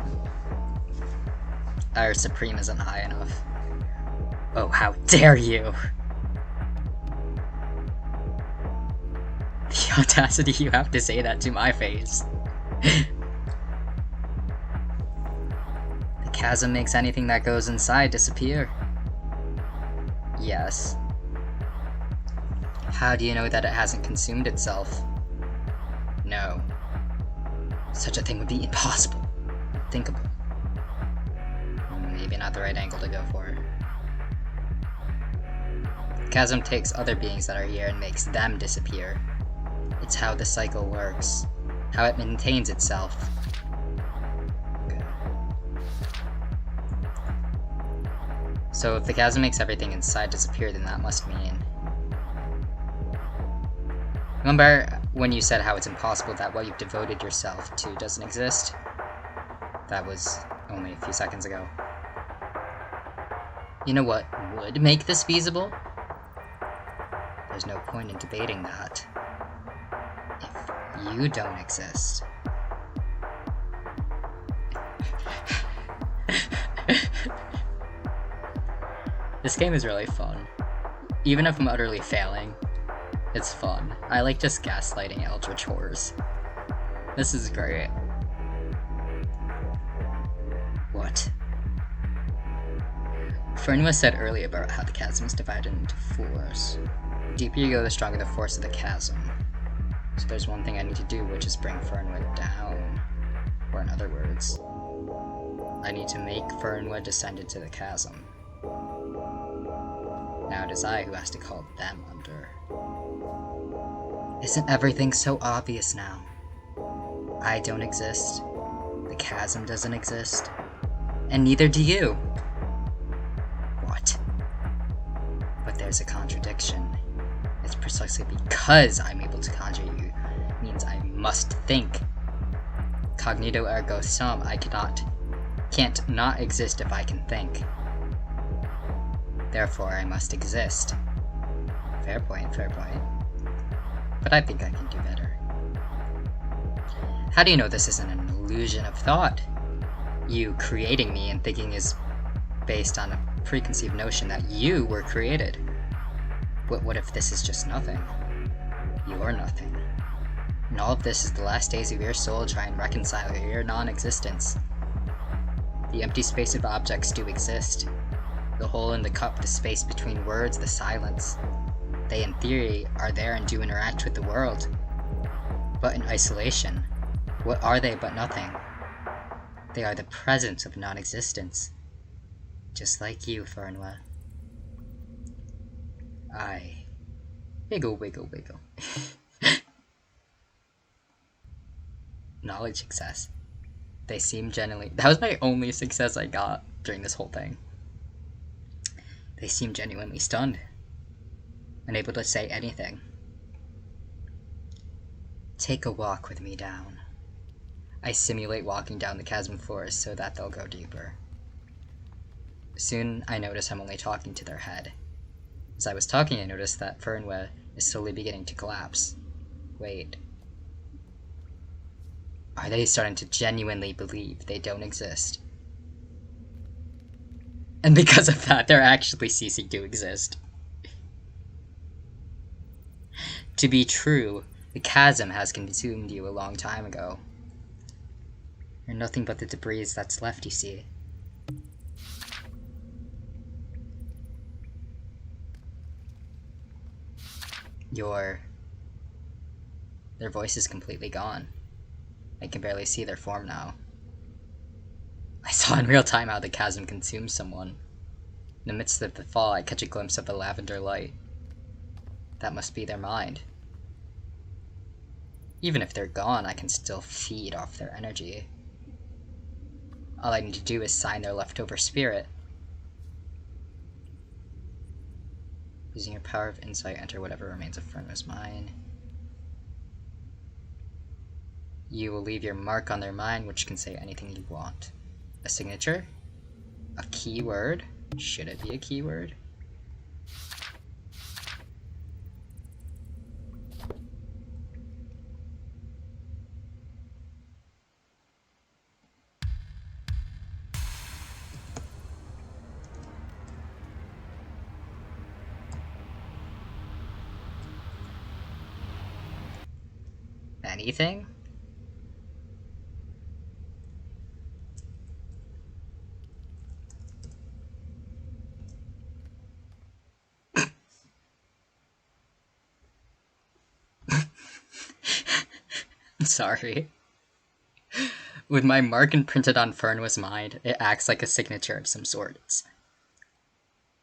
Our Supreme isn't high enough. Oh, how dare you! The audacity you have to say that to my face. The chasm makes anything that goes inside disappear. Yes. How do you know that it hasn't consumed itself? No. Such a thing would be impossible. Unthinkable. Maybe not the right angle to go for. The chasm takes other beings that are here and makes them disappear. It's how the cycle works. How it maintains itself. Okay. So if the chasm makes everything inside disappear, then that must mean... Remember when you said how it's impossible that what you've devoted yourself to doesn't exist? That was only a few seconds ago. You know what would make this feasible? There's no point in debating that. If you don't exist. This game is really fun. Even if I'm utterly failing, it's fun. I like just gaslighting eldritch horrors. This is great. What? Fernwa said earlier about how the chasm is divided into force. The deeper you go, the stronger the force of the chasm. So there's one thing I need to do, which is bring Fernwa down. Or in other words, I need to make Fernwa descend into the chasm. Now it is I who has to call them under. Isn't everything so obvious now? I don't exist, the chasm doesn't exist, and neither do you. What? But there's a contradiction. It's precisely because I'm able to conjure you, means I must think. Cognito ergo sum, I can't not exist if I can think. Therefore, I must exist. Fair point, fair point. But I think I can do better. How do you know this isn't an illusion of thought? You creating me and thinking is based on a preconceived notion that you were created. But what if this is just nothing? You're nothing. And all of this is the last days of your soul trying to reconcile your non-existence. The empty space of objects do exist. The hole in the cup, the space between words, the silence. They, in theory, are there and do interact with the world. But in isolation, what are they but nothing? They are the presence of non-existence. Just like you, Fernwa. I... Wiggle, wiggle, wiggle. Knowledge success. They seem genuinely... That was my only success I got during this whole thing. They seem genuinely stunned. Unable to say anything. Take a walk with me down. I simulate walking down the chasm floors so that they'll go deeper. Soon I notice I'm only talking to their head. As I was talking, I noticed that Fernwa is slowly beginning to collapse. Wait. Are they starting to genuinely believe they don't exist? And because of that, they're actually ceasing to exist. To be true, the chasm has consumed you a long time ago. You're nothing but the debris that's left, you see. Their voice is completely gone. I can barely see their form now. I saw in real time how the chasm consumes someone. In the midst of the fall, I catch a glimpse of a lavender light. That must be their mind. Even if they're gone, I can still feed off their energy. All I need to do is sign their leftover spirit. Using your power of insight, enter whatever remains of Fernwa's mind. You will leave your mark on their mind, which can say anything you want. A signature? A keyword? Should it be a keyword? anything? Sorry. With my mark imprinted on Fernwa's mind, it acts like a signature of some sorts.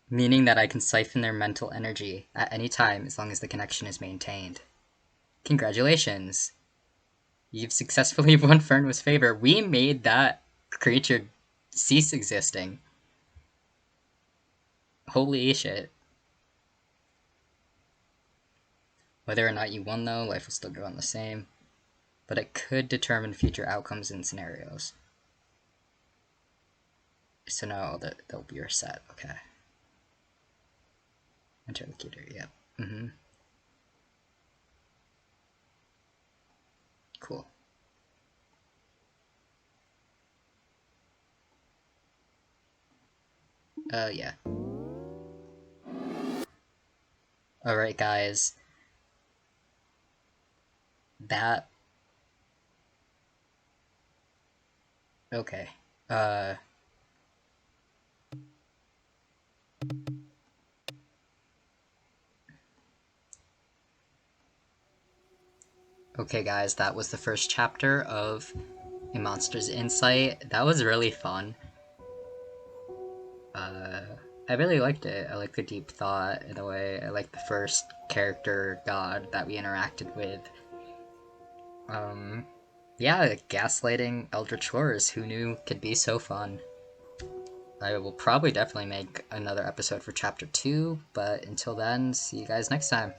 Meaning that I can siphon their mental energy at any time as long as the connection is maintained. Congratulations! You've successfully won Fernwa's favor. We made that creature cease existing. Holy shit. Whether or not you won, though, life will still go on the same. But it could determine future outcomes and scenarios. So no, they'll be reset. Okay. Interlocutor, yep. Cool. Yeah. Alright, guys. That... Okay. Okay, guys, that was the first chapter of A Monster's Insight. That was really fun. I really liked it. I liked the deep thought in a way. I liked the first character god that we interacted with. Yeah, gaslighting Eldritch Horrors. Who knew could be so fun? I will probably definitely make another episode for chapter 2, but until then, see you guys next time.